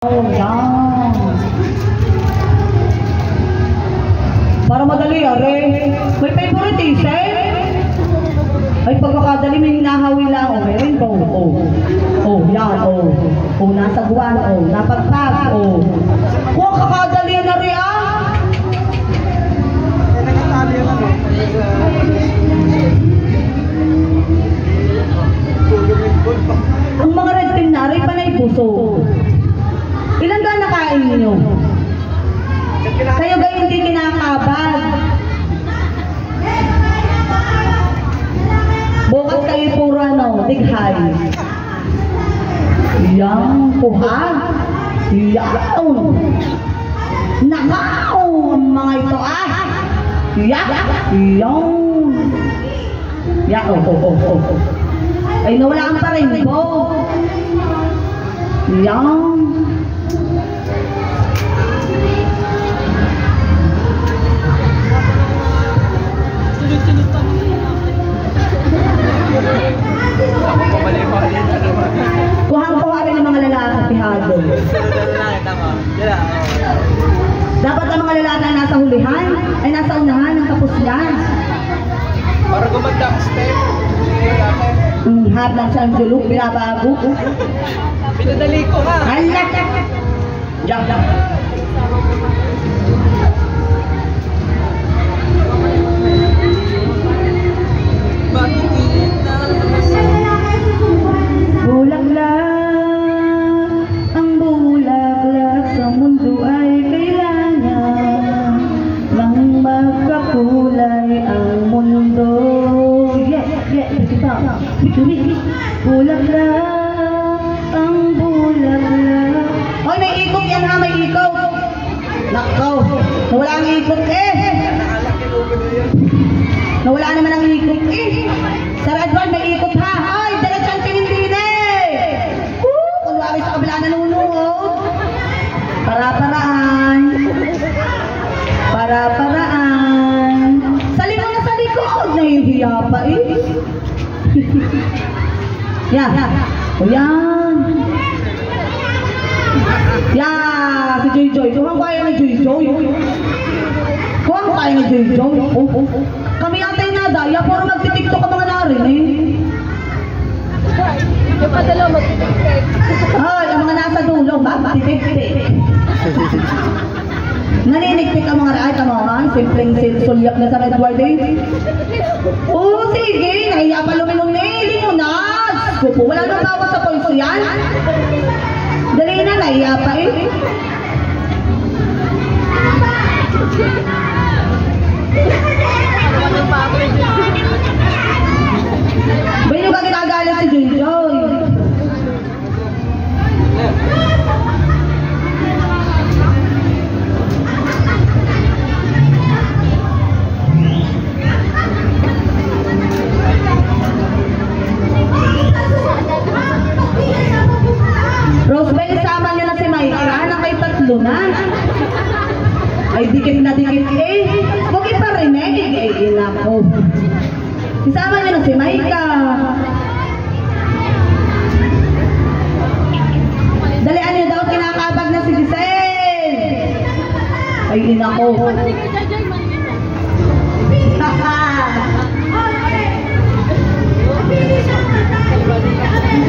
Oh, yan. Para madali, are. May favoritism. Ay, pagkakadali, may hinahawi lang. Oh, may rainbow. Oh, yan. Oh, nasa guwan. Oh, napagpag. Oh. Kung kakadali na rin, Nakatali yung ano. Ang mga red team na rin, panay puso. Ilan ka nakain ninyo? Kayo ba hindi kinakabag? Bukas kayo puro dighay. Yang puhag. Yaon. Nakaw ang mga ito Yaon. Ay, nawala pa rin po. Yan. Kuhang-kuha rin ng mga lalaki pihado. Dapat ang mga lalaki na nasa hulihan ay nasa unahan ng tapos yan. Para gumanda ang step. Habang sa Angelo, binabago. Pinadali ko ha. Halak! Diyan. Bulaklak, ang bulaklak sa mundo ay kailangan nang magkakulay ang mundo. Bulaklak, ang bulaklak. Hoy, may ikot yan ha, may ikot. Nakaw, nawala ang ikot Nawala naman ang ikot Sir Edward, may ikot ha. Hoy, diretsang tinindin kunwari sa kabila nanunood. Para-paraan. Sa likod, nahihiya pa Yan. O yan. Yan. Si Joy. Kuhang kaya ni Joy. Kami atay na daya. Puro magtitiktok ang mga narin Yung padalo, magtitiktok. Ay, ang mga nasa dulo. Magtitiktik. Naninigpit ang mga raay. Tamahan. Simpleng sulyak na sa Edward Oo, sige. Nahiya pa lumilong Hindi mo na. Wala nang bawas sa pulso yan. Dali na, nahiya pa Ba yung ba ginagalit si Joy? Rosebell, sama niyo na si Maika na kay tatlo na. Ay, dikit huwag iparinig inako. Isama niyo na si Maika. Dalian niyo daw, kinakabag na si Giselle. Ay, inako.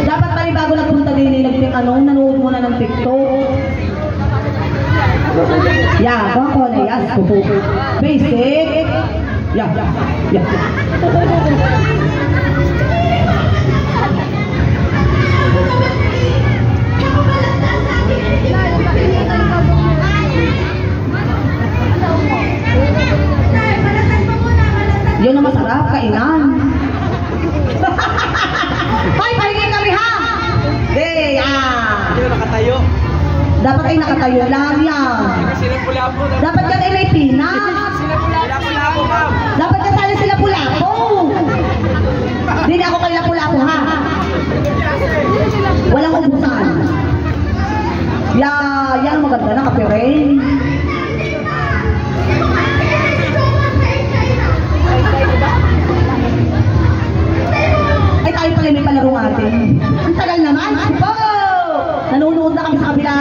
Dapat pali bago nagpunta din nanood muna ng TikTok. Bako na yas. Basic. Yun ang masarap, kainan. Hoy, paligid kami ha! Hindi na nakatayo. Dapat ay nakatayo lang yan. Dapat yan ay may pinas. Lapu-lapu, ma'am. Dapat yan tayo sila pulapo. Hindi na ako kayo pulapo ha. Walang ubusan. Yan ang maganda na kape rin. Ay, tayo pala may palaro natin. Ang tagal naman. Nanonood na kami sa kabila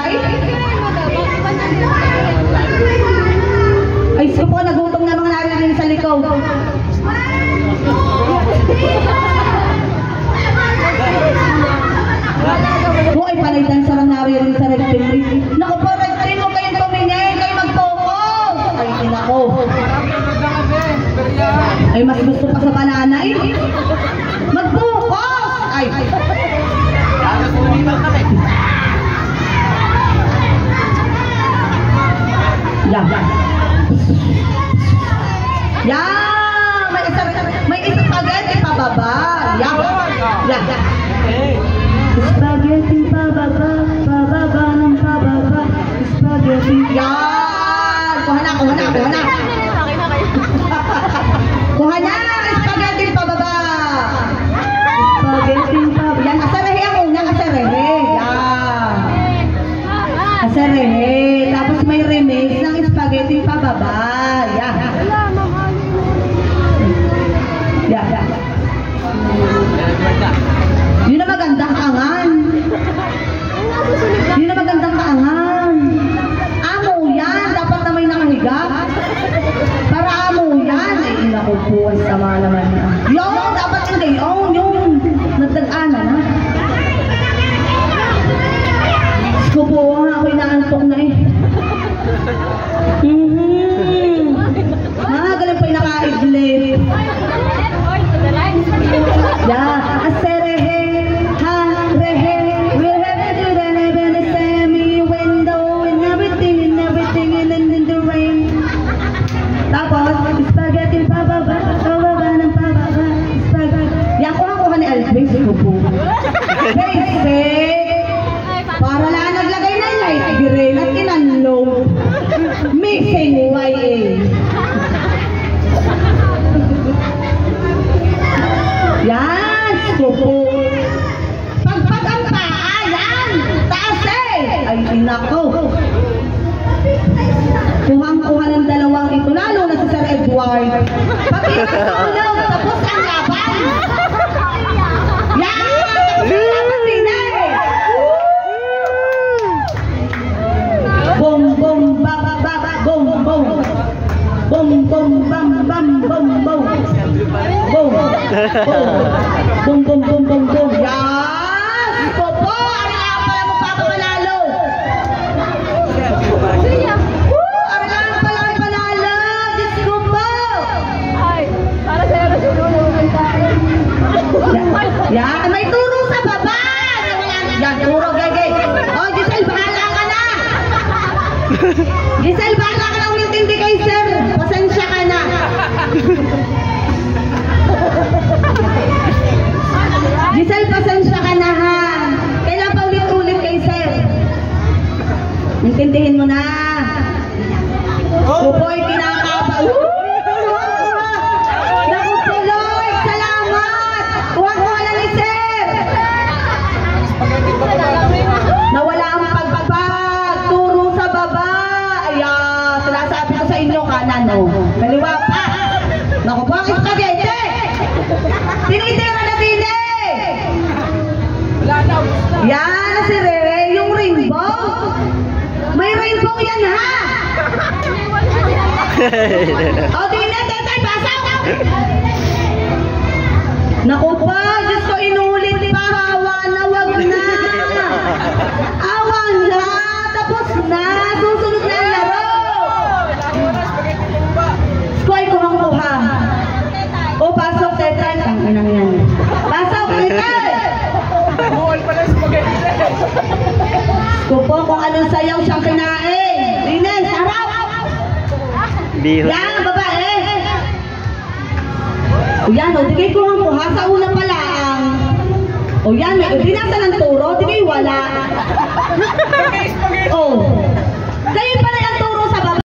Yan. Yan. May isang spaghetti pababa. Yan. Yan. Spaghetti pababa. Pababa ng pababa. Spaghetti. Yan. Kuha na. Kuha na. Spaghetti pababa. Spaghetti pababa. Yan. Asarehe ang una. Asarehe. Yan. Asarehe. Tapos may remix ng spaghetti pababa. Yan. Yan. Yun na magandang kaangan. Yun na magandang kaangan. Amo yan. Dapat na may nakahiga. Para amo yan. Ay, inakupuan sama naman na. Yung, dapat hindi. Yung nagdag-ana na. Kupuan nga ako'y naantok na eh. Galing pa'y nakaiglit. Yeah, aserehe, ha, rehe, we have to do the heaven, a semi-window, and everything, in the rain. Tapos, spaghetti, pababa, pababa ng pababa, spaghetti. Yan, kuha ni Alvin, ko po. Basic, para lang naglagay na light green at kinanlong. Missing YA. Yan, kupo. Pagpag ang paa, yan. Taas eh. Ay, inako. Kuhang-kuha ng dalawang ito, lalo na si Sir Edward. Pag-iwas tulog, tapos ang laban. Yan, tapos ang laban din eh. Bom, bom, ba, ba, ba, ba, bom, bom. Bom, bom, bam, bam, bom, bom. Bom, bom. Yes! Popo! Ano lang pala magpapapanalo? Ano lang pala may panalo? Diyos ko po! Ay, para sa'yo na sinulungan tayo. Yan, may turo sa baba! Yan, turo, gay. Oh, Giselle, bahala ka na! Giselle, bahala ka na umintindi kay sir. Pasensya ka na. Giselle, pasensya ka na ha. Kailan pa ulit-ulit kay sir? Intindihin mo na. Kupoy, kinakapa. Naku po, Lord, salamat. Kuha na ni sir. Nawala ang pagpag. Turo sa baba. Ayan, sinasabi ko sa inyo, kanan o. Kaliwa pa. Naku po, ang spaghetti. Tinitira na din eh. Wala na, ubus na. Yan, si Rere, yung rainbow. May rainbow yan ha. O, tingnan, tatay, pasok. Naku pa, Diyos ko, inulit pa. Awa na, wag na. Awa na, tapos na. Susunod na ang laro. Skoy, kuhang-kuha. O, pasok, tetay. Tanginang yan. Pasok, tetay. Buhol pala yung spaghetti na eh. Kupo, kung anong sayaw siyang kinain. Ines, harap. Yan, babae. O yan, o, di kayo kuhang-kuha. Sa una pa lang. O yan, may binasa ng turo, di kayo wala.